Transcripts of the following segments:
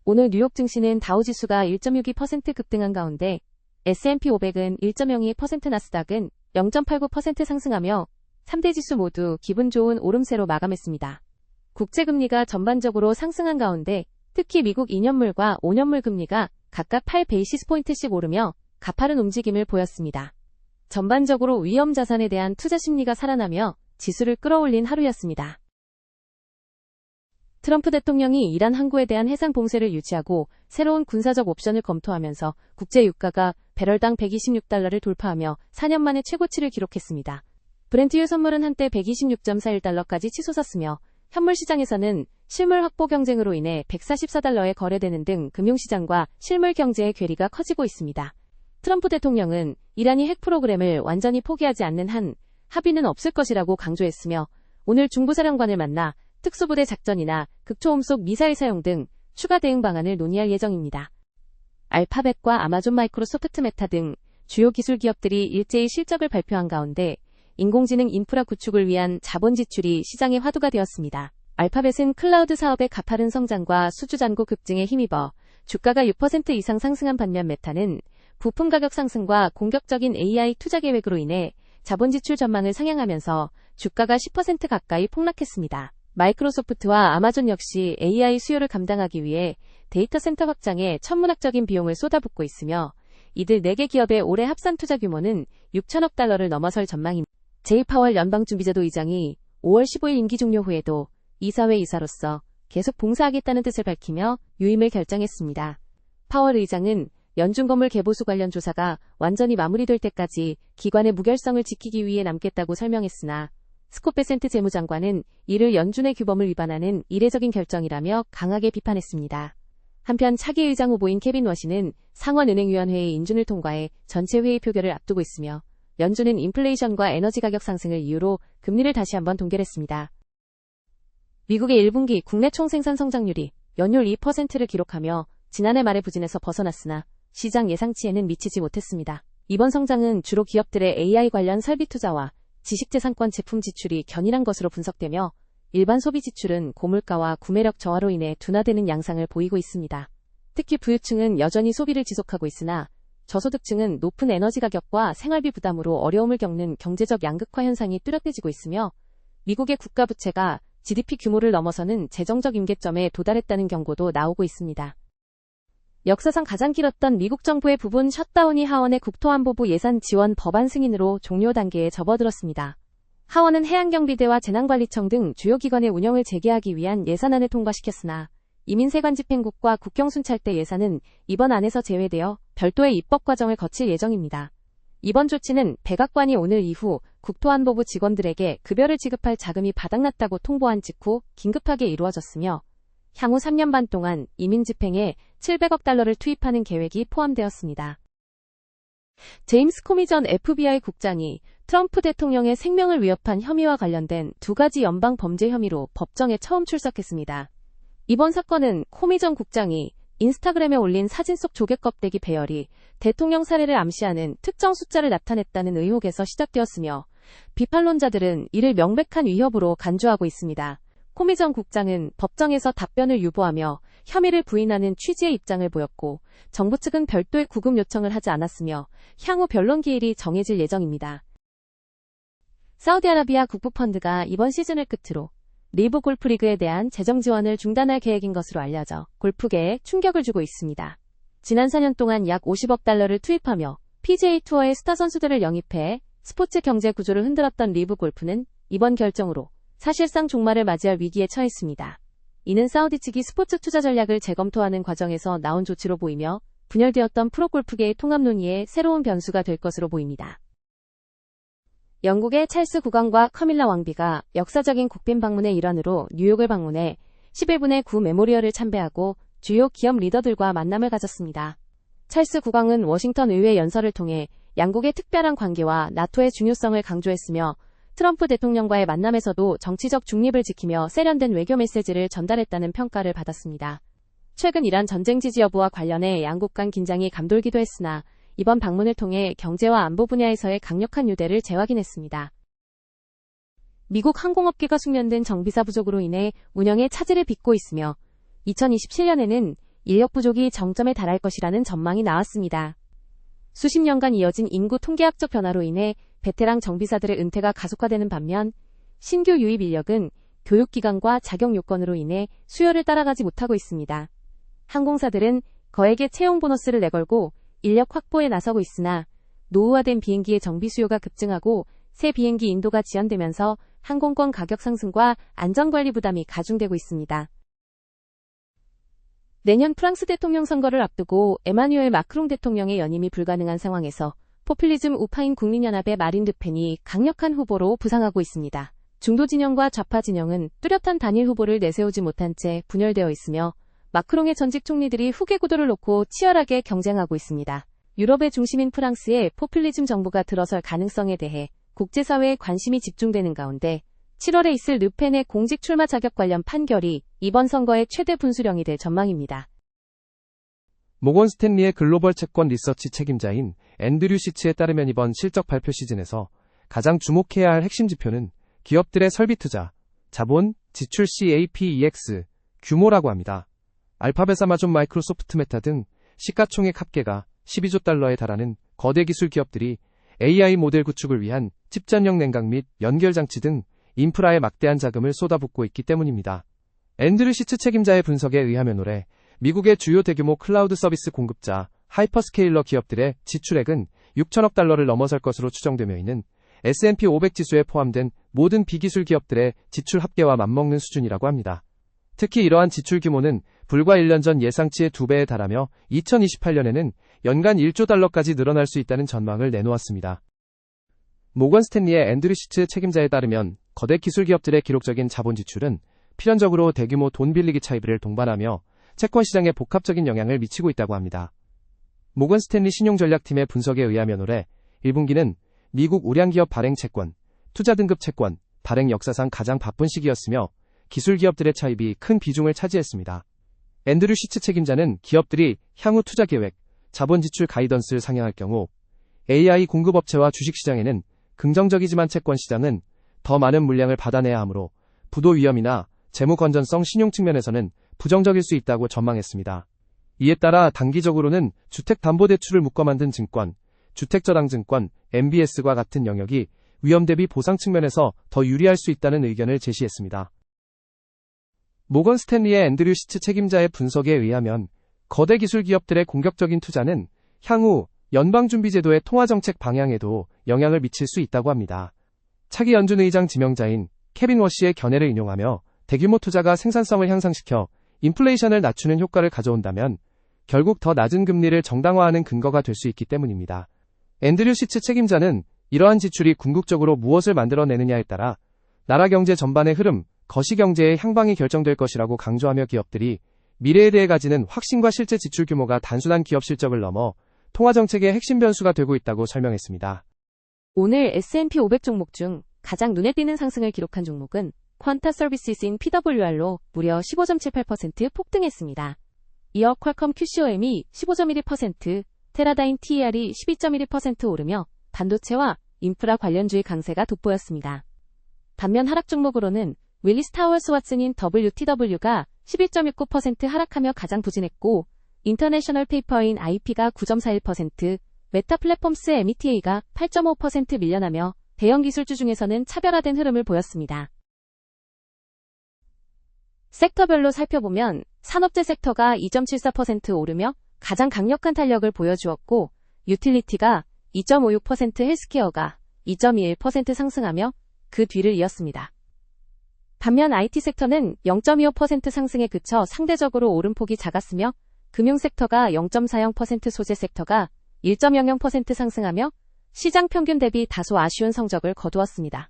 오늘 뉴욕 증시는 다우지수가 1.62% 급등한 가운데 S&P 500은 1.02%, 나스닥은 0.89% 상승하며 3대 지수 모두 기분 좋은 오름세로 마감했습니다. 국제금리가 전반적으로 상승한 가운데 특히 미국 2년물과 5년물 금리가 각각 8베이시스포인트씩 오르며 가파른 움직임을 보였습니다. 전반적으로 위험 자산에 대한 투자 심리가 살아나며 지수를 끌어올린 하루였습니다. 트럼프 대통령이 이란 항구에 대한 해상 봉쇄를 유지하고 새로운 군사적 옵션을 검토하면서 국제 유가가 배럴당 126달러를 돌파하며 4년 만에 최고치를 기록했습니다. 브렌트유 선물은 한때 126.41달러까지 치솟았으며 현물 시장에서는 실물 확보 경쟁으로 인해 144달러에 거래되는 등 금융시장과 실물 경제의 괴리가 커지고 있습니다. 트럼프 대통령은 이란이 핵 프로그램을 완전히 포기하지 않는 한 합의는 없을 것이라고 강조했으며 오늘 중부사령관을 만나 특수부대 작전이나 극초음속 미사일 사용 등 추가 대응 방안을 논의할 예정입니다. 알파벳과 아마존, 마이크로소프트, 메타 등 주요 기술 기업들이 일제히 실적을 발표한 가운데 인공지능 인프라 구축을 위한 자본 지출이 시장의 화두가 되었습니다. 알파벳은 클라우드 사업의 가파른 성장과 수주 잔고 급증에 힘입어 주가가 6% 이상 상승한 반면 메타는 부품 가격 상승과 공격적인 AI 투자 계획으로 인해 자본 지출 전망을 상향하면서 주가가 10% 가까이 폭락했습니다. 마이크로소프트와 아마존 역시 AI 수요를 감당하기 위해 데이터 센터 확장에 천문학적인 비용을 쏟아붓고 있으며 이들 4개 기업의 올해 합산 투자 규모는 6천억 달러를 넘어설 전망입니다. 제이 파월 연방준비제도 의장이 5월 15일 임기 종료 후에도 이사회 이사로서 계속 봉사하겠다는 뜻을 밝히며 유임을 결정했습니다. 파월 의장은 연준건물 개보수 관련 조사가 완전히 마무리될 때까지 기관의 무결성을 지키기 위해 남겠다고 설명했으나 스콧 베센트 재무장관은 이를 연준의 규범을 위반하는 이례적인 결정이라며 강하게 비판했습니다. 한편 차기 의장 후보인 케빈 워시는 상원은행위원회의 인준을 통과해 전체 회의 표결을 앞두고 있으며 연준은 인플레이션과 에너지 가격 상승을 이유로 금리를 다시 한번 동결했습니다. 미국의 1분기 국내 총생산 성장률이 연율 2%를 기록하며 지난해 말의 부진에서 벗어났으나 시장 예상치에는 미치지 못했습니다. 이번 성장은 주로 기업들의 AI 관련 설비 투자와 지식재산권 제품 지출이 견인한 것으로 분석되며 일반 소비 지출은 고물가와 구매력 저하로 인해 둔화되는 양상을 보이고 있습니다. 특히 부유층은 여전히 소비를 지속하고 있으나 저소득층은 높은 에너지 가격과 생활비 부담으로 어려움을 겪는 경제적 양극화 현상이 뚜렷해지고 있으며 미국의 국가 부채가 GDP 규모를 넘어서는 재정적 임계점에 도달했다는 경고도 나오고 있습니다. 역사상 가장 길었던 미국 정부의 부분 셧다운이 하원의 국토안보부 예산 지원 법안 승인으로 종료 단계에 접어들었습니다. 하원은 해양경비대와 재난관리청 등 주요 기관의 운영을 재개하기 위한 예산안을 통과시켰으나 이민세관집행국과 국경순찰대 예산은 이번 안에서 제외되어 별도의 입법 과정을 거칠 예정입니다. 이번 조치는 백악관이 오늘 이후 국토안보부 직원들에게 급여를 지급할 자금이 바닥났다고 통보한 직후 긴급하게 이루어졌으며 향후 3년 반 동안 이민집행에 700억 달러를 투입하는 계획이 포함되었습니다. 제임스 코미 전 FBI 국장이 트럼프 대통령의 생명을 위협한 혐의와 관련된 2가지 연방 범죄 혐의로 법정에 처음 출석했습니다. 이번 사건은 코미 전 국장이 인스타그램에 올린 사진 속 조개 껍데기 배열이 대통령 사례를 암시하는 특정 숫자를 나타냈다는 의혹에서 시작되었으며 비판론자들은 이를 명백한 위협으로 간주하고 있습니다. 코미 전 국장은 법정에서 답변을 유보하며 혐의를 부인하는 취지의 입장을 보였고 정부 측은 별도의 구금 요청을 하지 않았으며 향후 변론 기일이 정해질 예정입니다. 사우디아라비아 국부펀드가 이번 시즌을 끝으로 리브 골프리그에 대한 재정 지원을 중단할 계획인 것으로 알려져 골프계에 충격을 주고 있습니다. 지난 4년 동안 약 50억 달러를 투입하며 PGA 투어의 스타 선수들을 영입해 스포츠 경제 구조를 흔들었던 리브 골프는 이번 결정으로 사실상 종말을 맞이할 위기에 처했습니다. 이는 사우디 측이 스포츠 투자 전략을 재검토하는 과정에서 나온 조치로 보이며 분열되었던 프로골프계의 통합 논의에 새로운 변수가 될 것으로 보입니다. 영국의 찰스 국왕과 카밀라 왕비가 역사적인 국빈 방문의 일환으로 뉴욕을 방문해 11분의 9 메모리얼을 참배하고 주요 기업 리더들과 만남을 가졌습니다. 찰스 국왕은 워싱턴 의회 연설을 통해 양국의 특별한 관계와 나토의 중요성을 강조했으며 트럼프 대통령과의 만남에서도 정치적 중립을 지키며 세련된 외교 메시지를 전달했다는 평가를 받았습니다. 최근 이란 전쟁 지지 여부와 관련해 양국 간 긴장이 감돌기도 했으나 이번 방문을 통해 경제와 안보 분야에서의 강력한 유대를 재확인했습니다. 미국 항공업계가 숙련된 정비사 부족으로 인해 운영에 차질을 빚고 있으며 2027년에는 인력 부족이 정점에 달할 것이라는 전망이 나왔습니다. 수십 년간 이어진 인구 통계학적 변화로 인해 베테랑 정비사들의 은퇴가 가속화되는 반면 신규 유입 인력은 교육기간과 자격 요건으로 인해 수요를 따라가지 못하고 있습니다. 항공사들은 거액의 채용 보너스를 내걸고 인력 확보에 나서고 있으나 노후화된 비행기의 정비 수요가 급증하고 새 비행기 인도가 지연되면서 항공권 가격 상승과 안전관리 부담이 가중되고 있습니다. 내년 프랑스 대통령 선거를 앞두고 에마뉴엘 마크롱 대통령의 연임이 불가능한 상황에서 포퓰리즘 우파인 국민연합의 마린 르펜이 강력한 후보로 부상하고 있습니다. 중도 진영과 좌파 진영은 뚜렷한 단일 후보를 내세우지 못한 채 분열되어 있으며 마크롱의 전직 총리들이 후계 구도를 놓고 치열하게 경쟁하고 있습니다. 유럽의 중심인 프랑스의 포퓰리즘 정부가 들어설 가능성에 대해 국제사회의 관심이 집중되는 가운데 7월에 있을 르펜의 공직 출마 자격 관련 판결이 이번 선거의 최대 분수령이 될 전망입니다. 모건 스탠리의 글로벌 채권 리서치 책임자인 앤드류 시츠에 따르면 이번 실적 발표 시즌에서 가장 주목해야 할 핵심 지표는 기업들의 설비 투자, 자본, 지출 CAPEX, 규모라고 합니다. 알파벳, 아마존, 마이크로소프트, 메타 등 시가총액 합계가 12조 달러에 달하는 거대 기술 기업들이 AI 모델 구축을 위한 칩전용 냉각 및 연결장치 등 인프라에 막대한 자금을 쏟아붓고 있기 때문입니다. 앤드류 시츠 책임자의 분석에 의하면 올해 미국의 주요 대규모 클라우드 서비스 공급자 하이퍼스케일러 기업들의 지출액은 6천억 달러를 넘어설 것으로 추정되며 이는 S&P 500 지수에 포함된 모든 비기술 기업들의 지출 합계와 맞먹는 수준이라고 합니다. 특히 이러한 지출 규모는 불과 1년 전 예상치의 2배에 달하며 2028년에는 연간 1조 달러까지 늘어날 수 있다는 전망을 내놓았습니다. 모건 스탠리의 앤드류 시츠 책임자에 따르면 거대 기술 기업들의 기록적인 자본 지출은 필연적으로 대규모 돈 빌리기 차입을 동반하며 채권 시장에 복합적인 영향을 미치고 있다고 합니다. 모건 스탠리 신용전략팀의 분석에 의하면 올해 1분기는 미국 우량기업 발행 채권, 투자 등급 채권, 발행 역사상 가장 바쁜 시기였으며 기술 기업들의 차입이 큰 비중을 차지했습니다. 앤드류 시츠 책임자는 기업들이 향후 투자 계획, 자본 지출 가이던스를 상향할 경우 AI 공급업체와 주식시장에는 긍정적이지만 채권 시장은 더 많은 물량을 받아내야 하므로 부도 위험이나 재무 건전성 신용 측면에서는 부정적일 수 있다고 전망했습니다. 이에 따라 단기적으로는 주택담보대출을 묶어 만든 증권, 주택저당증권, MBS과 같은 영역이 위험 대비 보상 측면에서 더 유리할 수 있다는 의견을 제시했습니다. 모건 스탠리의 앤드류 시츠 책임자의 분석에 의하면 거대 기술 기업들의 공격적인 투자는 향후 연방준비제도의 통화정책 방향에도 영향을 미칠 수 있다고 합니다. 차기 연준 의장 지명자인 케빈 워시의 견해를 인용하며 대규모 투자가 생산성을 향상시켜 인플레이션을 낮추는 효과를 가져온다면 결국 더 낮은 금리를 정당화하는 근거가 될 수 있기 때문입니다. 앤드류 시츠 책임자는 이러한 지출이 궁극적으로 무엇을 만들어내느냐에 따라 나라 경제 전반의 흐름, 거시경제의 향방이 결정될 것이라고 강조하며 기업들이 미래에 대해 가지는 확신과 실제 지출 규모가 단순한 기업 실적을 넘어 통화정책의 핵심 변수가 되고 있다고 설명했습니다. 오늘 S&P 500 종목 중 가장 눈에 띄는 상승을 기록한 종목은 퀀타 서비스인 PWR로 무려 15.78% 폭등했습니다. 이어 퀄컴 QCOM이 15.11%, 테라다인 TER이 12.11% 오르며 반도체와 인프라 관련주의 강세가 돋보였습니다. 반면 하락 종목으로는 윌리스 타워스 왓슨인 WTW가 11.69% 하락하며 가장 부진했고 인터내셔널 페이퍼인 IP가 9.41%, 메타 플랫폼스 META가 8.5% 밀려나며 대형 기술주 중에서는 차별화된 흐름을 보였습니다. 섹터별로 살펴보면 산업재 섹터가 2.74% 오르며 가장 강력한 탄력을 보여주었고 유틸리티가 2.56%, 헬스케어가 2.21% 상승하며 그 뒤를 이었습니다. 반면 IT 섹터는 0.25% 상승에 그쳐 상대적으로 오름폭이 작았으며 금융 섹터가 0.40%, 소재 섹터가 1.00% 상승하며 시장 평균 대비 다소 아쉬운 성적을 거두었습니다.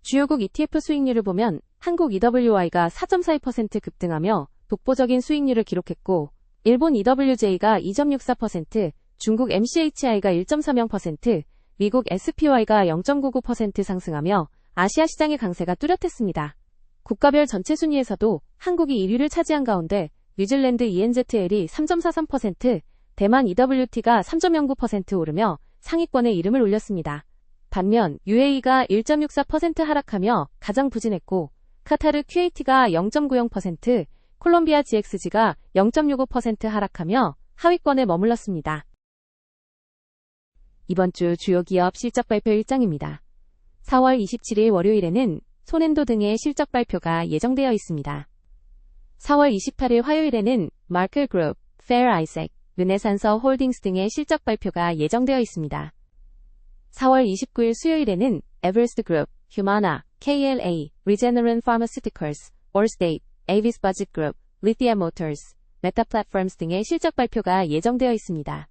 주요국 ETF 수익률을 보면 한국 EWI가 4.42% 급등하며 독보적인 수익률을 기록했고 일본 EWJ가 2.64%, 중국 MCHI가 1.30%, 미국 SPY가 0.99% 상승하며 아시아 시장의 강세가 뚜렷했습니다. 국가별 전체 순위에서도 한국이 1위를 차지한 가운데 뉴질랜드 ENZL이 3.43%, 대만 EWT가 3.09% 오르며 상위권에 이름을 올렸습니다. 반면 UAE가 1.64% 하락하며 가장 부진했고 카타르 QAT가 0.90%, 콜롬비아 GXG가 0.65% 하락하며 하위권에 머물렀습니다. 이번 주 주요 기업 실적 발표 일정입니다. 4월 27일 월요일에는 손엔도 등의 실적 발표가 예정되어 있습니다. 4월 28일 화요일에는 마클 그룹, 페어 아이색, 르네산서 홀딩스 등의 실적 발표가 예정되어 있습니다. 4월 29일 수요일에는 에버스트 그룹, 휴마나, KLA, 리제너런 파마시티컬스, 올스테이트, 에이비스 버짓 그룹, 리티아 모터스, 메타 플랫폼스 등의 실적 발표가 예정되어 있습니다.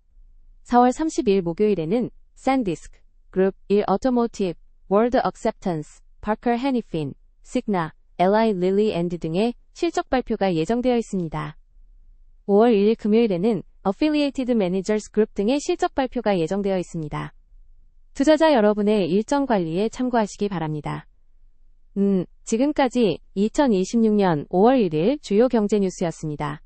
4월 30일 목요일에는 샌디스크, 그룹 1 오토모티브, 월드 억셉턴스, 파커 해니핀, 시그나, LI 릴리 앤드 등의 실적 발표가 예정되어 있습니다. 5월 1일 금요일에는 Affiliated Managers Group 등의 실적 발표가 예정되어 있습니다. 투자자 여러분의 일정 관리에 참고하시기 바랍니다. 지금까지 2026년 5월 1일 주요 경제 뉴스였습니다.